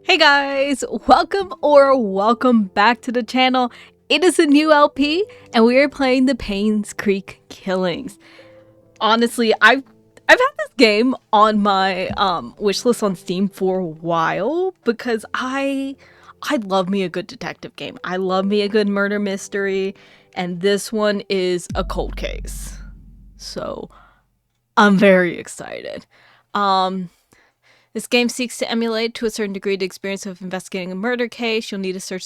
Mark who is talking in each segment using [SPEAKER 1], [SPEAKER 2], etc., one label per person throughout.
[SPEAKER 1] Hey guys, welcome back to the channel. It is a new LP and we are playing the Painscreek Killings. Honestly, I've had this game on my wishlist on Steam for a while because I love me a good detective game. I love me a good murder mystery, and this one is a cold case. So I'm very excited. This game seeks to emulate, to a certain degree, the experience of investigating a murder case. You'll need to search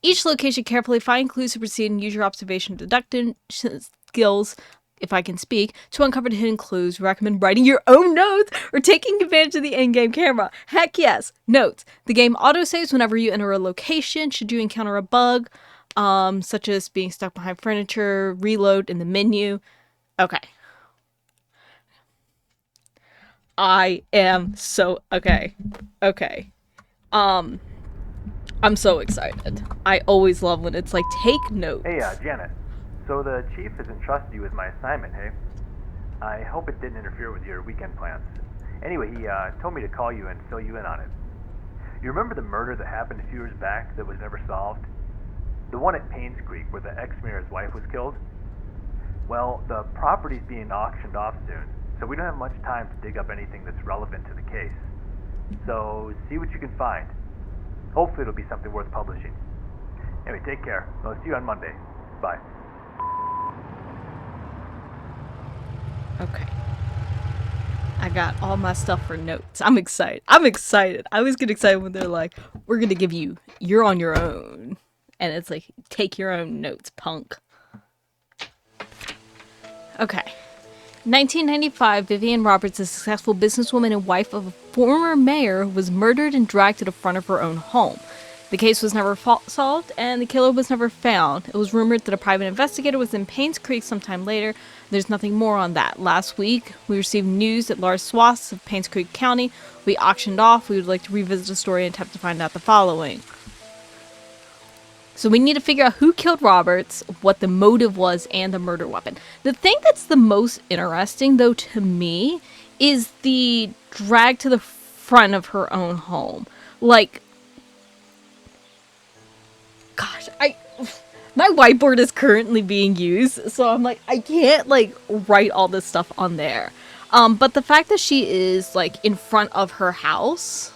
[SPEAKER 1] each location carefully, find clues to proceed, and use your observation deduction skills, if I can speak, to uncover the hidden clues. Recommend writing your own notes or taking advantage of the in-game camera. Heck yes, notes. The game autosaves whenever you enter a location. Should you encounter a bug, such as being stuck behind furniture, reload in the menu. Okay. I am so okay. I'm so excited. I always love when it's like, take notes.
[SPEAKER 2] Hey, Janet. So the chief has entrusted you with my assignment, hey? I hope it didn't interfere with your weekend plans. Anyway, he told me to call you and fill you in on it. You remember the murder that happened a few years back that was never solved? The one at Painscreek where the ex-mayor's wife was killed? Well, the property's being auctioned off soon, so we don't have much time to dig up anything that's relevant to the case. So, see what you can find. Hopefully it'll be something worth publishing. Anyway, take care. I'll see you on Monday. Bye.
[SPEAKER 1] Okay. I got all my stuff for notes. I'm excited. I always get excited when they're like, we're gonna give you, you're on your own. And it's like, take your own notes, punk. Okay. 1995, Vivian Roberts, a successful businesswoman and wife of a former mayor, was murdered and dragged to the front of her own home. The case was never solved, and the killer was never found. It was rumored that a private investigator was in Painscreek sometime later. There's nothing more on that. Last week, we received news that large swaths of Painscreek County will be auctioned off. We would like to revisit the story and attempt to find out the following. So we need to figure out who killed Roberts, what the motive was, and the murder weapon. The thing that's the most interesting, though, to me, is the drag to the front of her own home. Like, gosh, my whiteboard is currently being used, so I'm like, I can't, like, write all this stuff on there. But the fact that she is, like, in front of her house.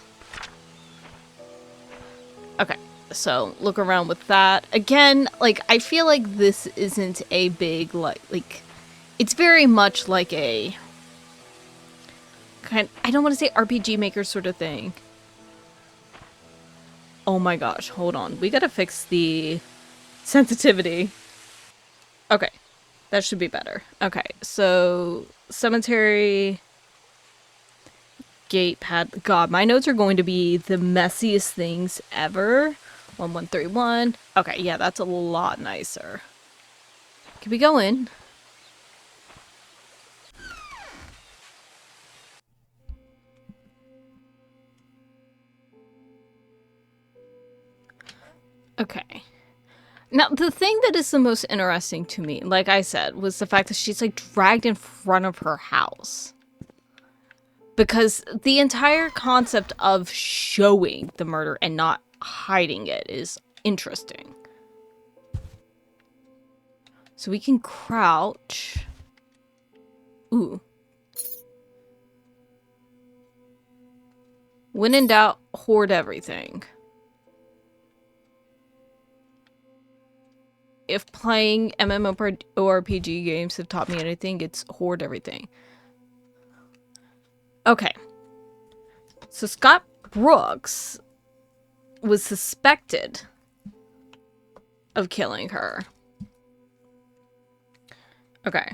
[SPEAKER 1] Okay. So, look around with that. Again, like, I feel like this isn't a big, like, it's very much like a I don't want to say RPG Maker sort of thing. Oh my gosh, hold on. We gotta fix the sensitivity. Okay, that should be better. Okay, so, cemetery, gate pad. God, my notes are going to be the messiest things ever. 1131. Okay, yeah, that's a lot nicer. Can we go in? Okay. Now, the thing that is the most interesting to me, like I said, was the fact that she's, like, dragged in front of her house. Because the entire concept of showing the murder and not hiding it is interesting. So we can crouch. Ooh. When in doubt, hoard everything. If playing MMORPG games have taught me anything, it's hoard everything. Okay. So Scott Brooks was suspected of killing her. Okay.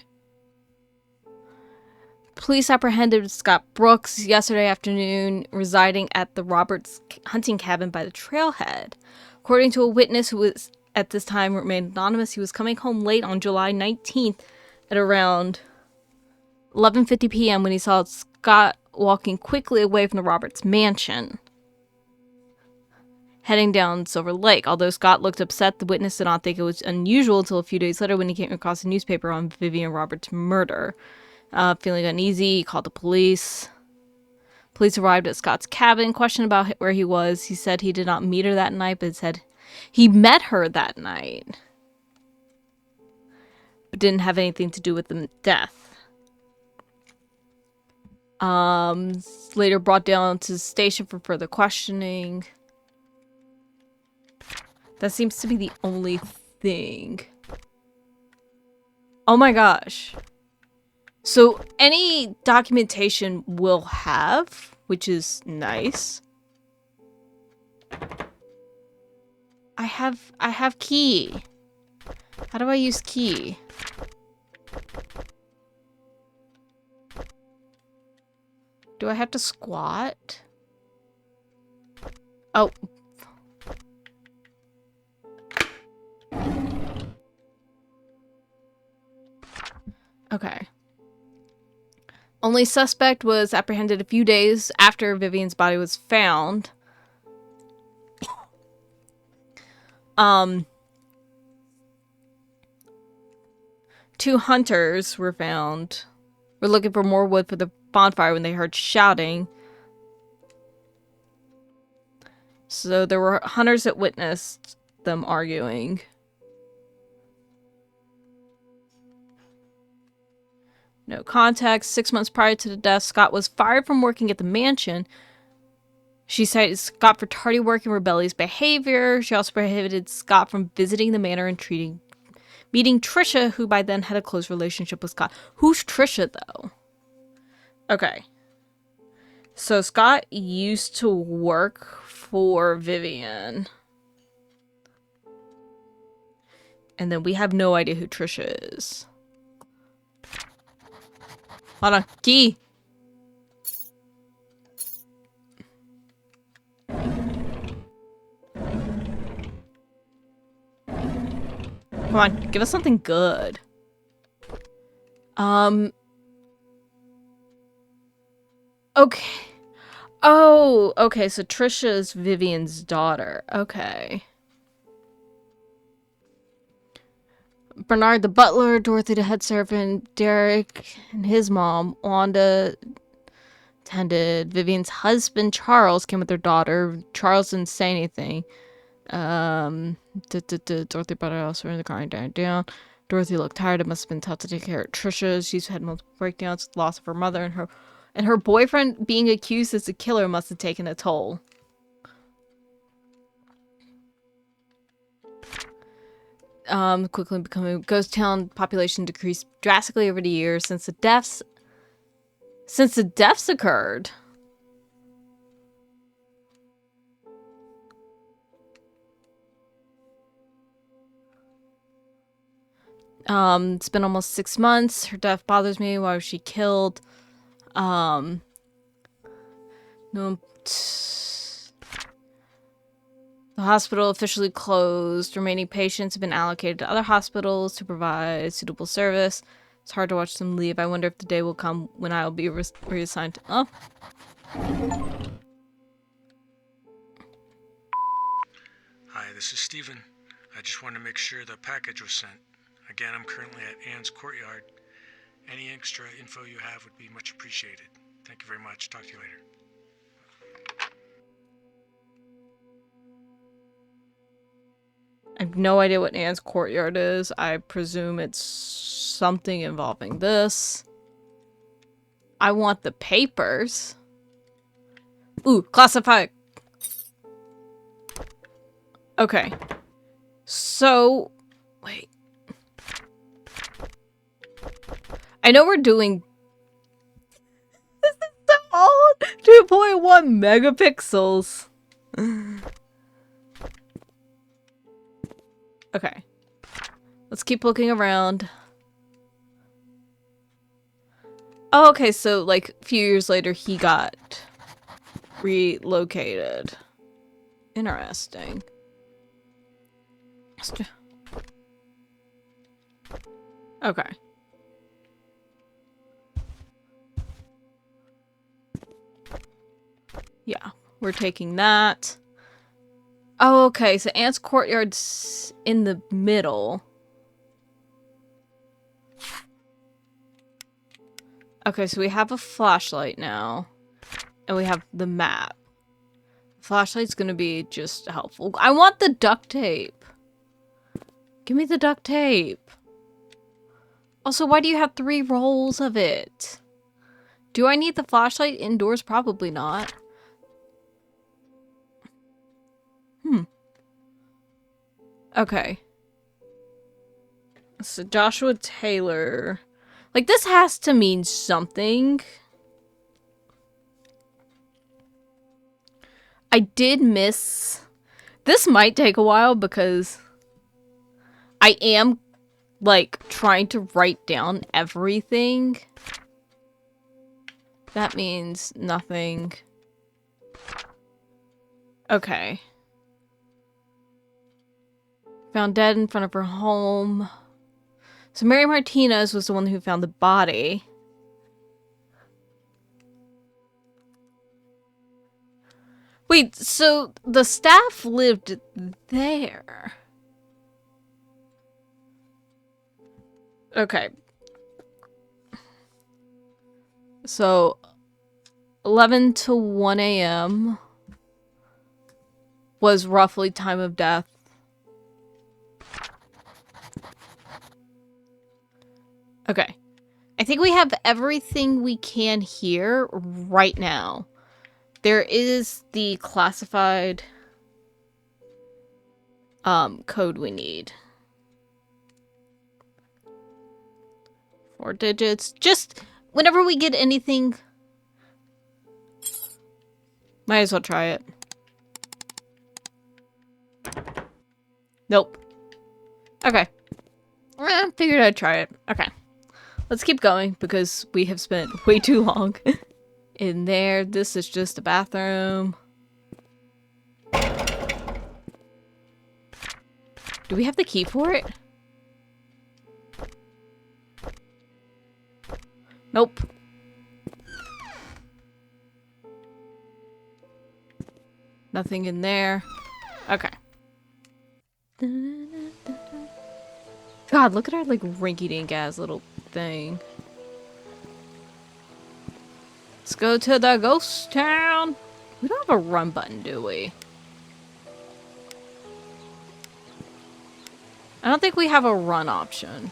[SPEAKER 1] Police apprehended Scott Brooks yesterday afternoon, residing at the Roberts hunting cabin by the trailhead. According to a witness who was at this time remained anonymous, he was coming home late on July 19th at around 11:50 p.m. when he saw Scott walking quickly away from the Roberts mansion, heading down Silver Lake. Although Scott looked upset, the witness did not think it was unusual until a few days later when he came across a newspaper on Vivian Roberts' murder. Feeling uneasy, he called the police. Police arrived at Scott's cabin, questioned about where he was. He said he did not meet her that night, but said he met her that night. But didn't have anything to do with the death. Later brought down to the station for further questioning. That seems to be the only thing. Oh my gosh. So any documentation we'll have, which is nice. I have key. How do I use key? Do I have to squat? Oh. Okay. Only suspect was apprehended a few days after Vivian's body was found. Two hunters were found. Were looking for more wood for the bonfire when they heard shouting. So there were hunters that witnessed them arguing. No context. 6 months prior to the death, Scott was fired from working at the mansion. She cited Scott for tardy work and rebellious behavior. She also prohibited Scott from visiting the manor and meeting Trisha, who by then had a close relationship with Scott. Who's Trisha, though? Okay. So Scott used to work for Vivian. And then we have no idea who Trisha is. Hold on. Key! Come on, give us something good. Okay. Oh, okay, so Trisha is Vivian's daughter. Okay. Bernard the butler, Dorothy the head servant, Derek and his mom, Wanda, attended. Vivian's husband, Charles, came with their daughter. Charles didn't say anything. Dorothy brought her elsewhere in the car and down. Dorothy looked tired. It must have been tough to take care of Trisha. She's had multiple breakdowns, loss of her mother, and her boyfriend being accused as a killer must have taken a toll. Quickly becoming a ghost town. Population decreased drastically over the years since the deaths occurred. It's been almost 6 months. Her death bothers me. Why was she killed? No. The hospital officially closed. Remaining patients have been allocated to other hospitals to provide suitable service. It's hard to watch them leave. I wonder if the day will come when I will be reassigned to... Oh.
[SPEAKER 3] Hi, this is Steven. I just wanted to make sure the package was sent. Again, I'm currently at Anne's courtyard. Any extra info you have would be much appreciated. Thank you very much. Talk to you later.
[SPEAKER 1] I have no idea what Anne's courtyard is. I presume it's something involving this. I want the papers. Ooh, classified. Okay. So, wait. I know we're doing... This is so old! 2.1 megapixels. Okay. Let's keep looking around. Oh, okay, so like a few years later he got relocated. Interesting. Okay. Yeah, we're taking that. Oh, okay, so Anne's courtyard's in the middle. Okay, so we have a flashlight now. And we have the map. Flashlight's gonna be just helpful. I want the duct tape. Give me the duct tape. Also, why do you have 3 rolls of it? Do I need the flashlight indoors? Probably not. Okay. So Joshua Taylor. Like, this has to mean something. I did miss... This might take a while because I am, like, trying to write down everything. That means nothing. Okay. Found dead in front of her home. So Mary Martinez was the one who found the body. Wait, so the staff lived there. Okay. So 11 to 1 a.m. was roughly time of death. Okay. I think we have everything we can here right now. There is the classified code we need. 4 digits. Just whenever we get anything, might as well try it. Nope. Okay. Figured I'd try it. Okay. Let's keep going because we have spent way too long in there. This is just a bathroom. Do we have the key for it? Nope. Nothing in there. Okay. God, look at our like rinky-dink ass little thing. Let's go to the ghost town. We don't have a run button, do we? I don't think we have a run option.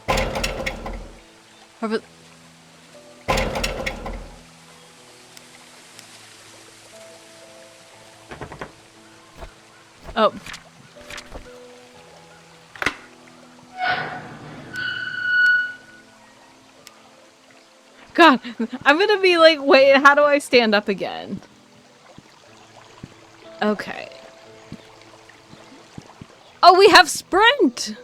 [SPEAKER 1] Oh. God, I'm gonna be like, wait, how do I stand up again? Okay. Oh, we have sprint!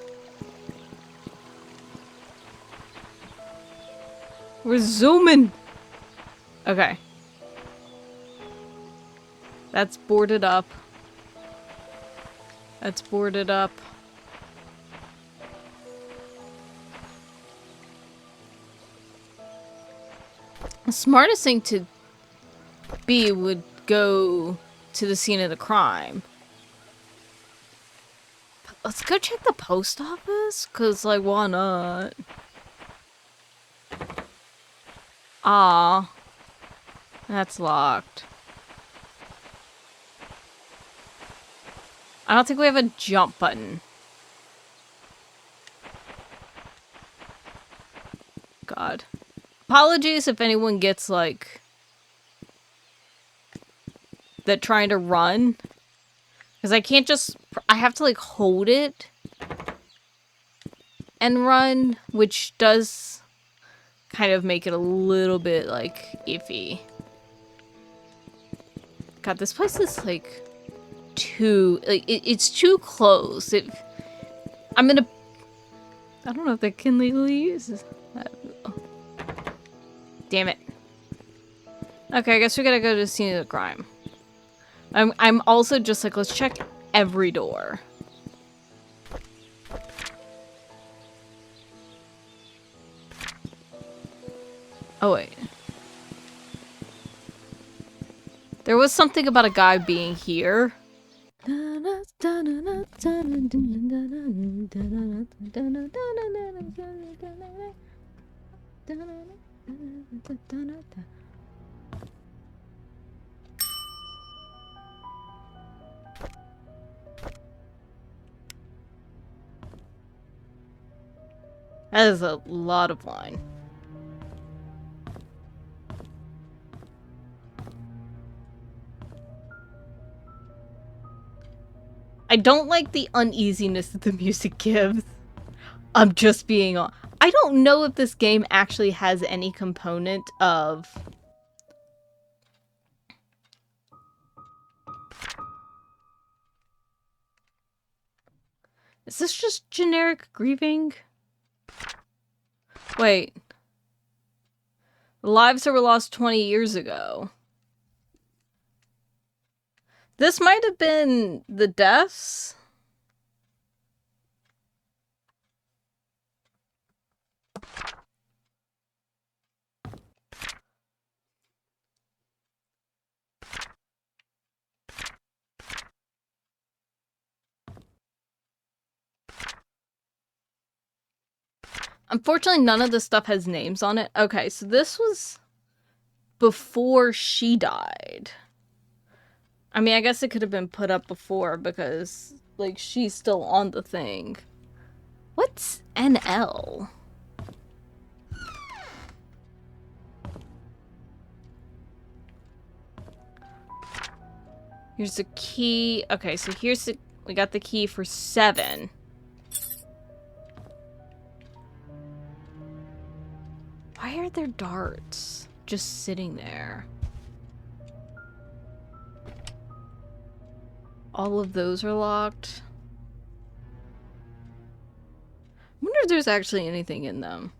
[SPEAKER 1] We're zooming! Okay. That's boarded up. That's boarded up. The smartest thing to be would go to the scene of the crime. But let's go check the post office, cause like why not? Ah, that's locked. I don't think we have a jump button. God. Apologies if anyone gets, like, that trying to run. Because I can't just... I have to, like, hold it and run, which does kind of make it a little bit, like, iffy. God, this place is, like, too... Like, it's too close. I'm gonna... I don't know if that can legally use this. Damn it. Okay, I guess we gotta go to the scene of the crime. I'm also just like, let's check every door. Oh, wait. There was something about a guy being here. That is a lot of wine. I don't like the uneasiness that the music gives. I'm just being on. I don't know if this game actually has any component of... Is this just generic grieving? Wait. Lives that were lost 20 years ago. This might have been the deaths? Unfortunately, none of this stuff has names on it. Okay, so this was before she died. I mean, I guess it could have been put up before because, like, she's still on the thing. What's NL? Here's the key. Okay, so here's the... We got the key for 7. Why are there darts just sitting there? All of those are locked. I wonder if there's actually anything in them.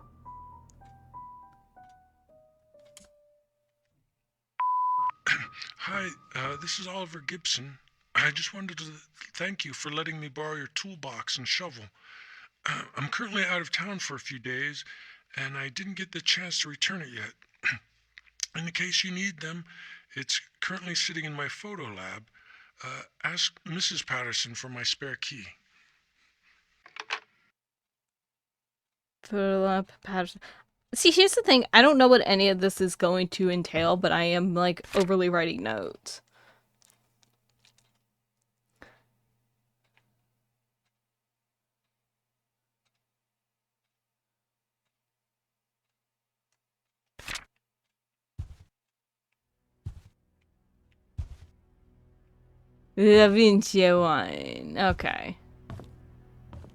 [SPEAKER 3] Hi, this is Oliver Gibson. I just wanted to thank you for letting me borrow your toolbox and shovel. I'm currently out of town for a few days, and I didn't get the chance to return it yet. In the case you need them, it's currently sitting in my photo lab. Ask Mrs. Patterson for my spare key.
[SPEAKER 1] Photo lab, Patterson. See, here's the thing. I don't know what any of this is going to entail, but I am, like, overly writing notes. Da Vinci wine. Okay.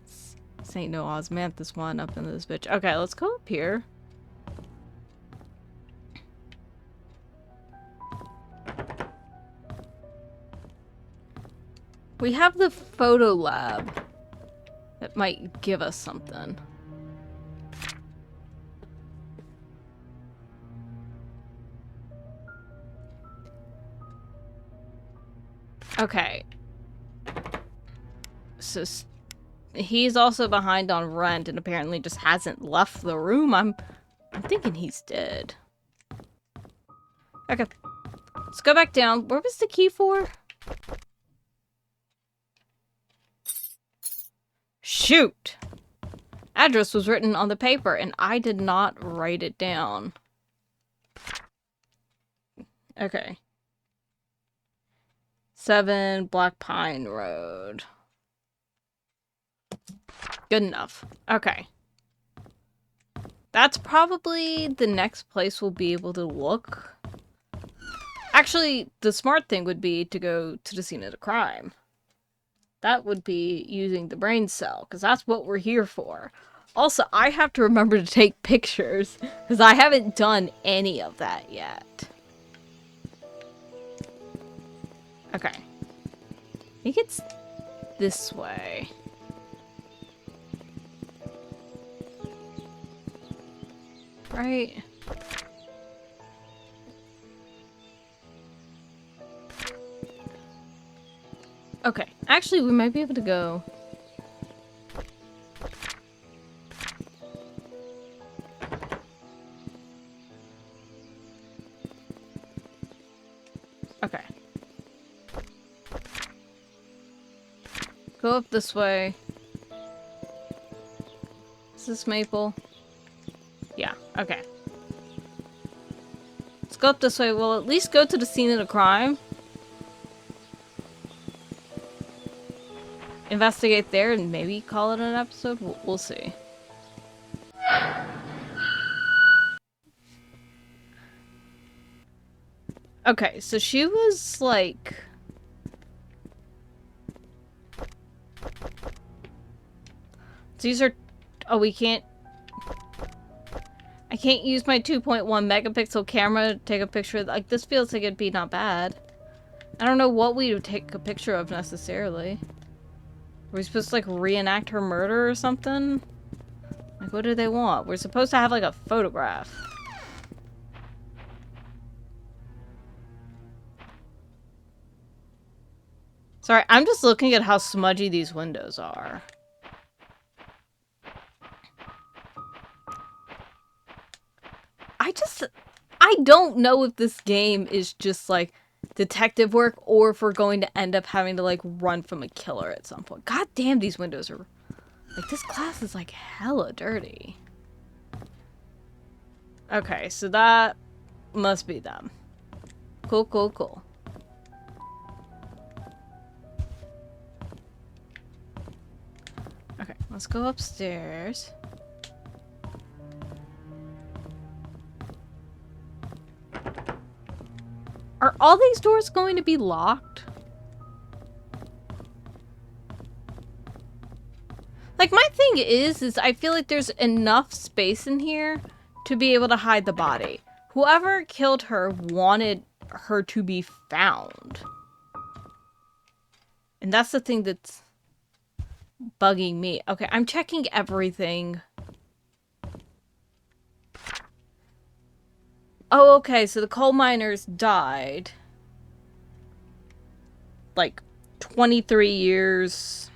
[SPEAKER 1] This ain't no osmanthus one up in this bitch. Okay, let's go up here. We have the photo lab. That might give us something. Okay. So he's also behind on rent and apparently just hasn't left the room. I'm thinking he's dead. Okay. Let's go back down. Where was the key for? Shoot! Address was written on the paper and I did not write it down. Okay. 7 Black Pine Road. Good enough. Okay. That's probably the next place we'll be able to look. Actually, the smart thing would be to go to the scene of the crime. That would be using the brain cell, because that's what we're here for. Also, I have to remember to take pictures, because I haven't done any of that yet. Okay. I think it's this way. Right? Okay. Actually, we might be able to go... Okay. Go up this way. Is this Maple? Yeah, okay. Let's go up this way. We'll at least go to the scene of the crime. Investigate there and maybe call it an episode. We'll see. Okay, so she was like... These are... Oh, we can't... I can't use my 2.1 megapixel camera to take a picture. Like, this feels like it'd be not bad. I don't know what we would take a picture of necessarily. Are we supposed to, like, reenact her murder or something? Like, what do they want? We're supposed to have, like, a photograph. Sorry, I'm just looking at how smudgy these windows are. I don't know if this game is just, like, detective work or if we're going to end up having to, like, run from a killer at some point. God damn, these windows are... Like, this class is, like, hella dirty. Okay, so that must be them. Cool, cool, cool. Okay, let's go upstairs. Are all these doors going to be locked? Like, my thing is I feel like there's enough space in here to be able to hide the body. Whoever killed her wanted her to be found. And that's the thing that's bugging me. Okay, I'm checking everything. Oh, okay, so the coal miners died. Like, 23 years.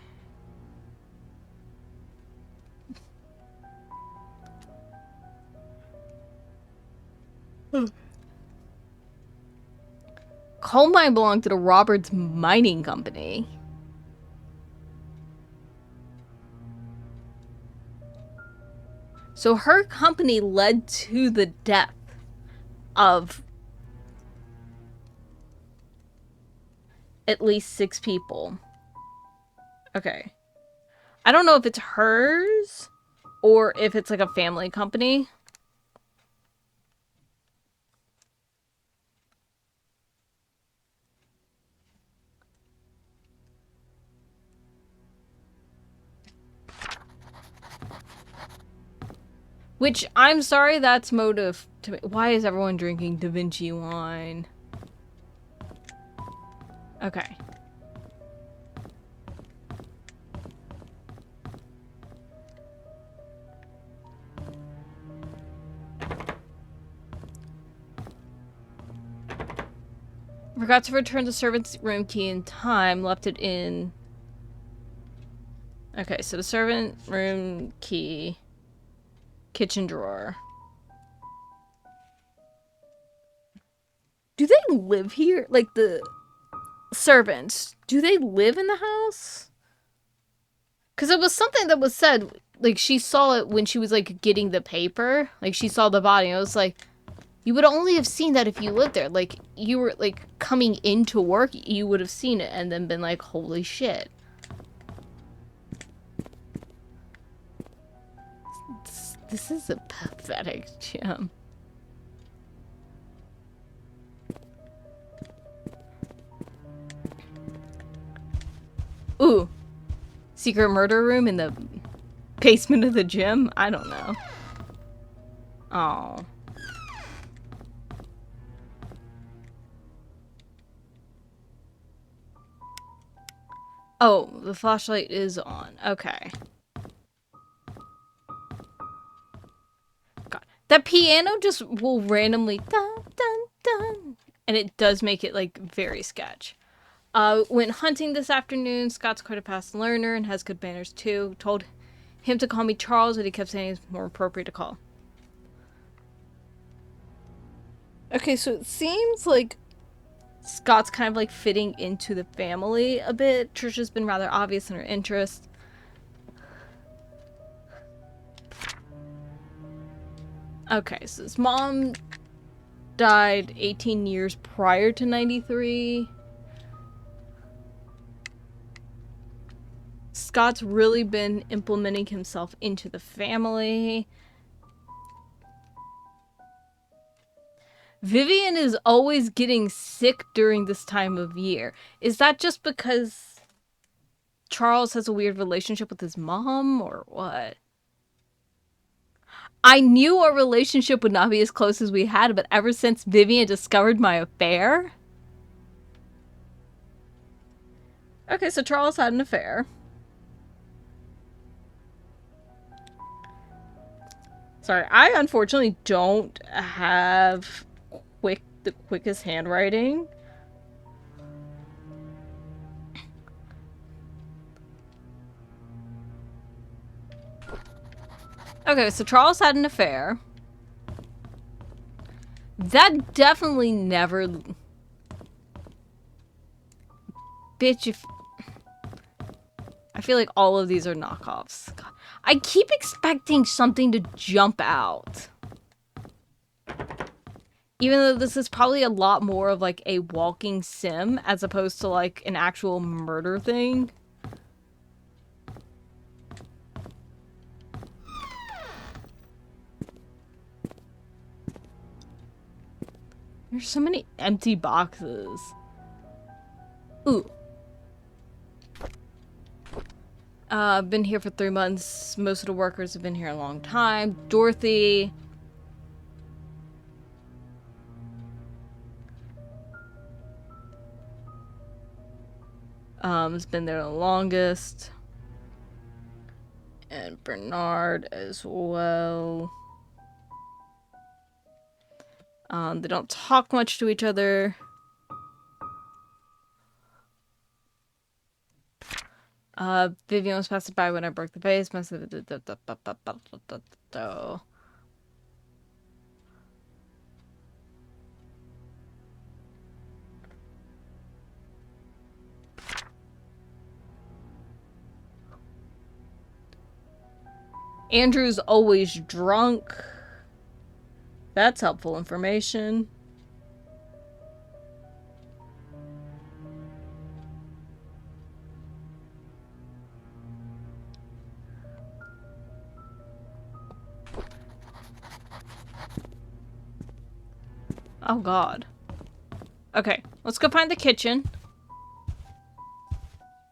[SPEAKER 1] Coal mine belonged to the Roberts Mining Company. So her company led to the death of at least 6 people. Okay. I don't know if it's hers or if it's like a family company. Which, I'm sorry, that's motive to me. Why is everyone drinking Da Vinci wine? Okay. Forgot to return the servant's room key in time. Left it in... Okay, so the servant room key... Kitchen drawer. Do they live here? Like, the servants, do they live in the house? Because it was something that was said, like, she saw it when she was, like, getting the paper. Like, she saw the body, and I was like, you would only have seen that if you lived there. Like, you were, like, coming into work, you would have seen it and then been like, holy shit. This is a pathetic gym. Ooh. Secret murder room in the basement of the gym? I don't know. Oh. Oh, the flashlight is on. Okay. God. That piano just will randomly dun dun dun. And it does make it like very sketch. Went hunting this afternoon. Scott's quite a fast learner and has good manners too. Told him to call me Charles, but he kept saying it's more appropriate to call. Okay, so it seems like Scott's kind of like fitting into the family a bit. Trisha's been rather obvious in her interest. Okay, so his mom died 18 years prior to 93. Scott's really been implementing himself into the family. Vivian is always getting sick during this time of year. Is that just because Charles has a weird relationship with his mom, or what? I knew our relationship would not be as close as we had, but ever since Vivian discovered my affair... Okay, so Charles had an affair. Sorry, I unfortunately don't have the quickest handwriting. Okay, so Charles had an affair. That definitely never... Bitch, if... I feel like all of these are knockoffs. God. I keep expecting something to jump out. Even though this is probably a lot more of like a walking sim as opposed to like an actual murder thing. There's so many empty boxes. Ooh. I've been here for 3 months. Most of the workers have been here a long time. Dorothy. Has been there the longest. And Bernard as well. They don't talk much to each other. Vivian was passing by when I broke the vase. Andrew's always drunk. That's helpful information. Oh god. Okay, let's go find the kitchen.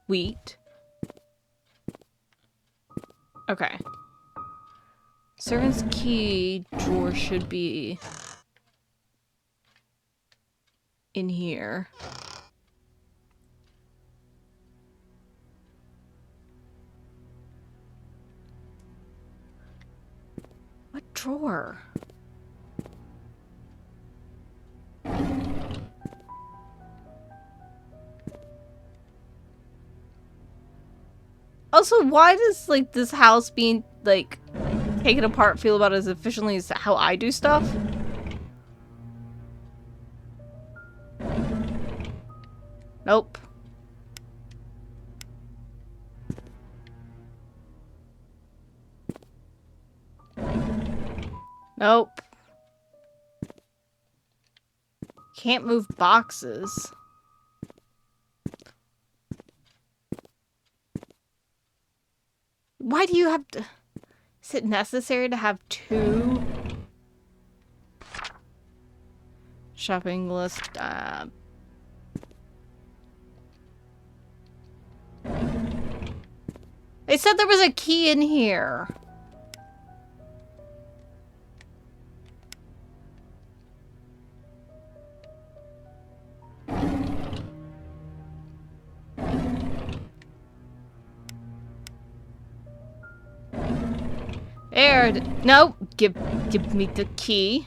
[SPEAKER 1] Wheat. Okay. Servant's key drawer should be in here. What drawer? Also, why does like this house being like taken apart feel about as efficiently as how I do stuff? Nope. Nope. Can't move boxes. Why do you have to... Is it necessary to have 2? Shopping list, They said there was a key in here. There. Nope. Give me the key.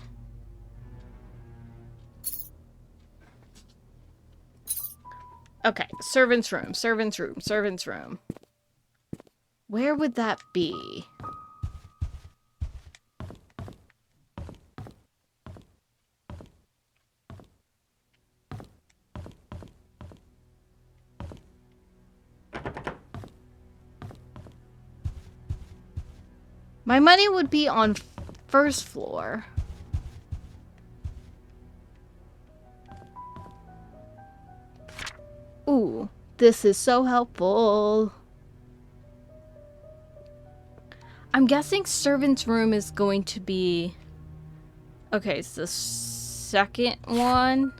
[SPEAKER 1] Okay. Servant's room. Servant's room. Servant's room. Where would that be? My money would be on first floor. Ooh, this is so helpful. I'm guessing servant's room is going to be... Okay, so second one.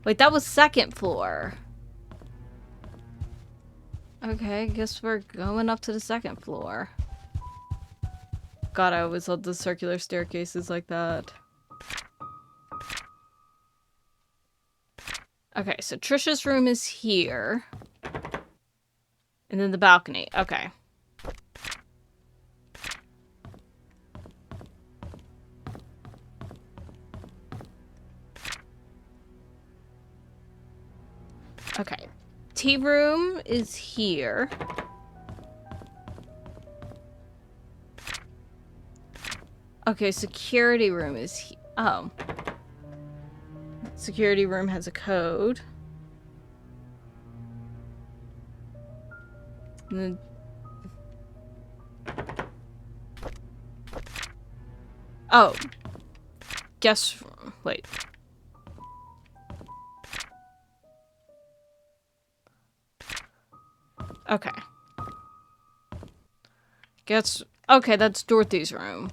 [SPEAKER 1] Wait, that was second floor. Okay, guess we're going up to the second floor. God, I always love the circular staircases like that. Okay, so Trisha's room is here. And then the balcony. Okay. Okay. Tea room is here. Okay, security room is here. Oh. Security room has a code. And then... Oh. Guess... Wait. Okay. Guess... Okay, that's Dorothy's room.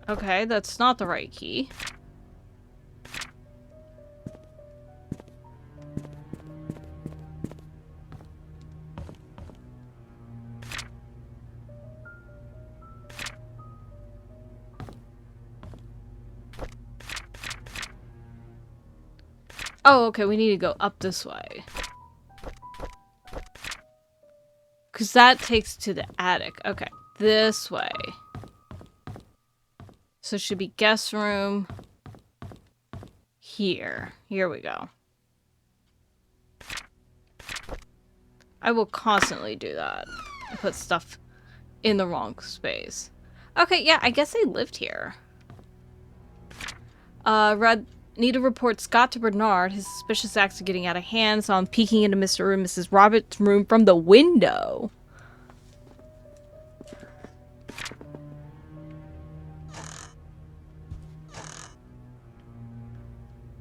[SPEAKER 1] Okay, that's not the right key. Oh, okay, we need to go up this way. Because that takes to the attic. Okay, this way. So it should be guest room here. Here we go. I will constantly do that. Put stuff in the wrong space. Okay, yeah, I guess they lived here. Nita reports Scott to Bernard. His suspicious acts are getting out of hand, so I'm peeking into Mr. and Mrs. Roberts' room from the window.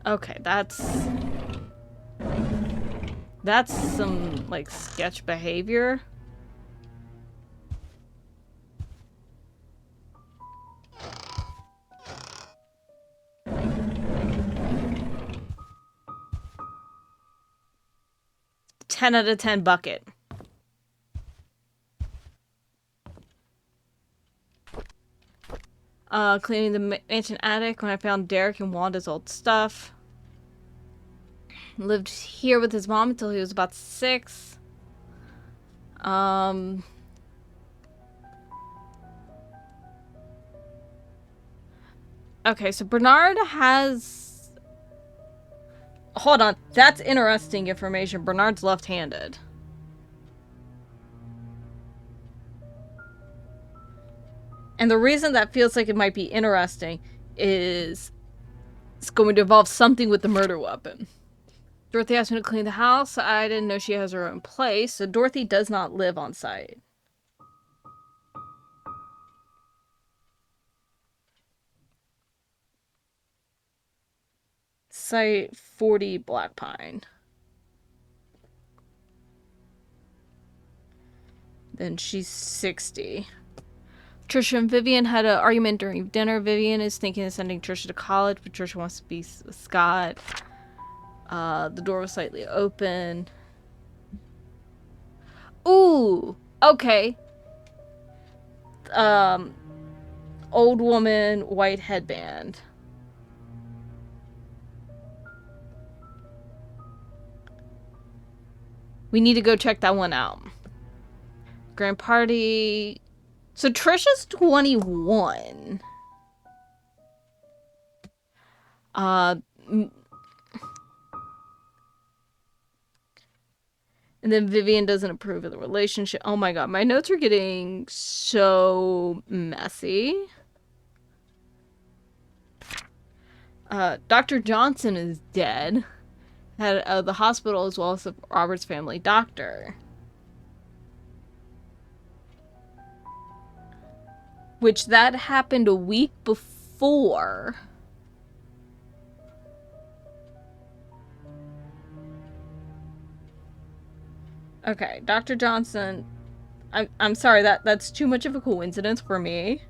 [SPEAKER 1] Okay, that's some, like, sketch behavior. Ten out of 10 bucket. Cleaning the mansion attic when I found Derek and Wanda's old stuff. Lived here with his mom until he was about 6. Okay, so Bernard has... Hold on, that's interesting information. Bernard's left-handed. And the reason that feels like it might be interesting is it's going to involve something with the murder weapon. Dorothy asked me to clean the house. I didn't know she has her own place, so Dorothy does not live on site. Site 40 Black Pine. Then she's 60. Trisha and Vivian had an argument during dinner. Vivian is thinking of sending Trisha to college, but Trisha wants to be with Scott. The door was slightly open. Ooh, okay. Old woman, white headband. We need to go check that one out. Grand party. So Trisha's 21. And then Vivian doesn't approve of the relationship. Oh my god, my notes are getting so messy. Dr. Johnson is dead. At the hospital as well as the Roberts family doctor. Which that happened a week before. Okay, Dr. Johnson. I'm sorry, that's too much of a coincidence for me.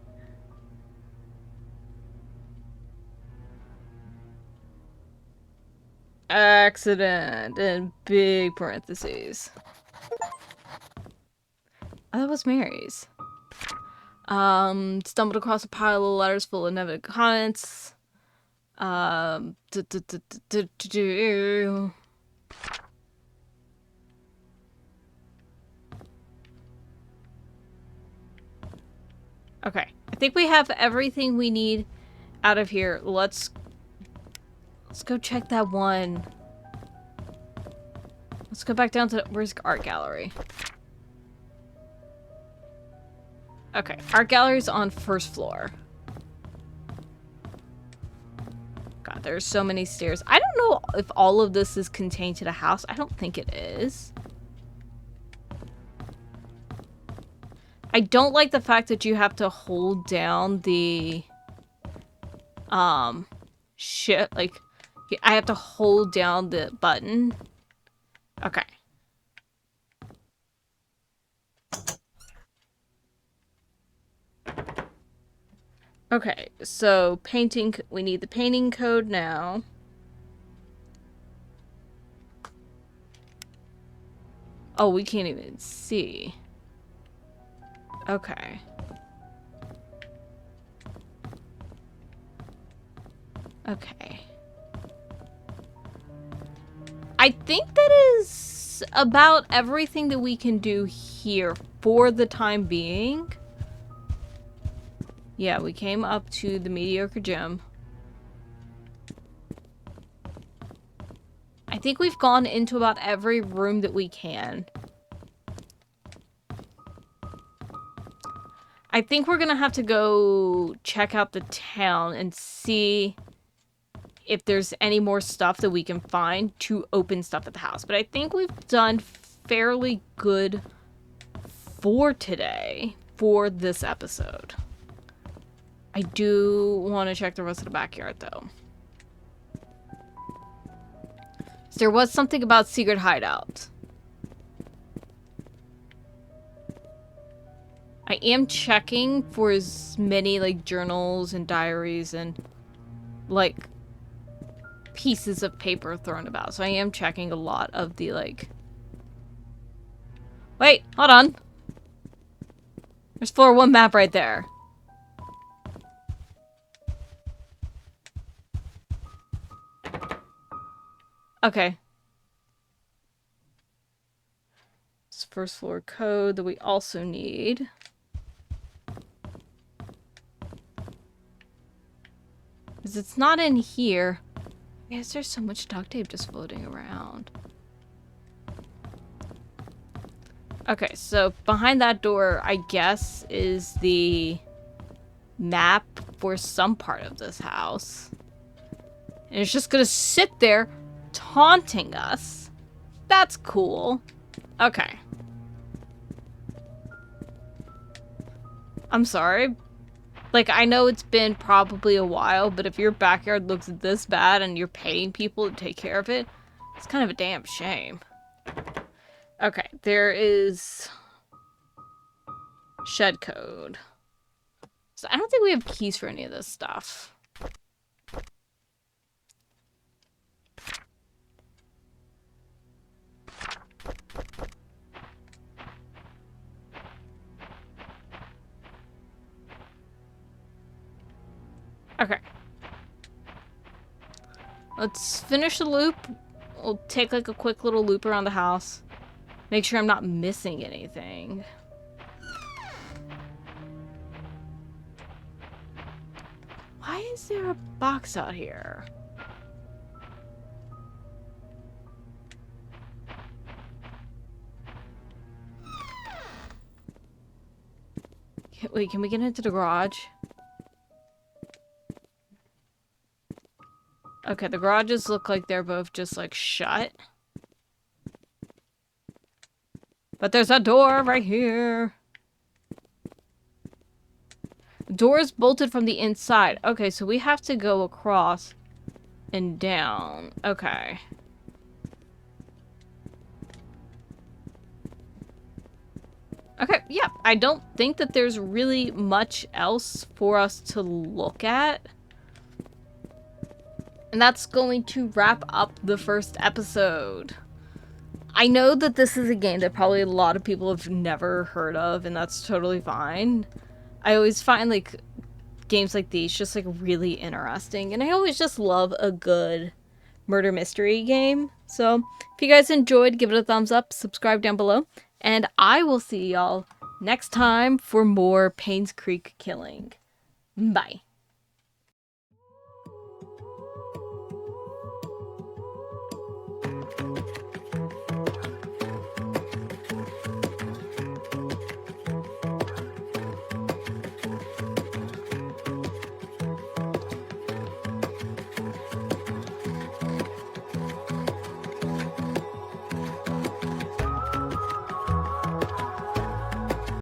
[SPEAKER 1] Accident in big parentheses. Oh, that was Mary's. Stumbled across a pile of letters full of negative comments. Okay, I think we have everything we need out of here. Let's go check that one. Let's go back down to where's art gallery? Okay, art gallery's on first floor. God, there's so many stairs. I don't know if all of this is contained to the house. I don't think it is. I don't like the fact that you have to hold down the shit, like I have to hold down the button. Okay. Okay, so painting, we need the painting code now. Oh, we can't even see. Okay. Okay. I think that is about everything that we can do here for the time being. Yeah, we came up to the mediocre gym. I think we've gone into about every room that we can. I think we're gonna have to go check out the town and see if there's any more stuff that we can find to open stuff at the house. But I think we've done fairly good for today, for this episode. I do want to check the rest of the backyard, though. So there was something about secret hideout. I am checking for as many, like, journals and diaries and, like, pieces of paper thrown about. So I am checking a lot of the, like... Wait, hold on. There's floor 1 map right there. Okay. It's first floor code that we also need. Because it's not in here. Yes, there's so much duct tape just floating around. Okay, so behind that door, I guess, is the map for some part of this house. And it's just gonna sit there taunting us. That's cool. Okay. I'm sorry. Like, I know it's been probably a while, but if your backyard looks this bad and you're paying people to take care of it, it's kind of a damn shame. Okay, there is shed code. So I don't think we have keys for any of this stuff. Okay. Let's finish the loop. We'll take like a quick little loop around the house. Make sure I'm not missing anything. Why is there a box out here? Wait, can we get into the garage? Okay, the garages look like they're both just, like, shut. But there's a door right here. Doors bolted from the inside. Okay, so we have to go across and down. Okay. Okay, yeah, I don't think that there's really much else for us to look at. And that's going to wrap up the first episode. I know that this is a game that probably a lot of people have never heard of, and that's totally fine. I always find, like, games like these just, like, really interesting, and I always just love a good murder mystery game. So, if you guys enjoyed, give it a thumbs up, subscribe down below, and I will see y'all next time for more Painscreek killing. Bye.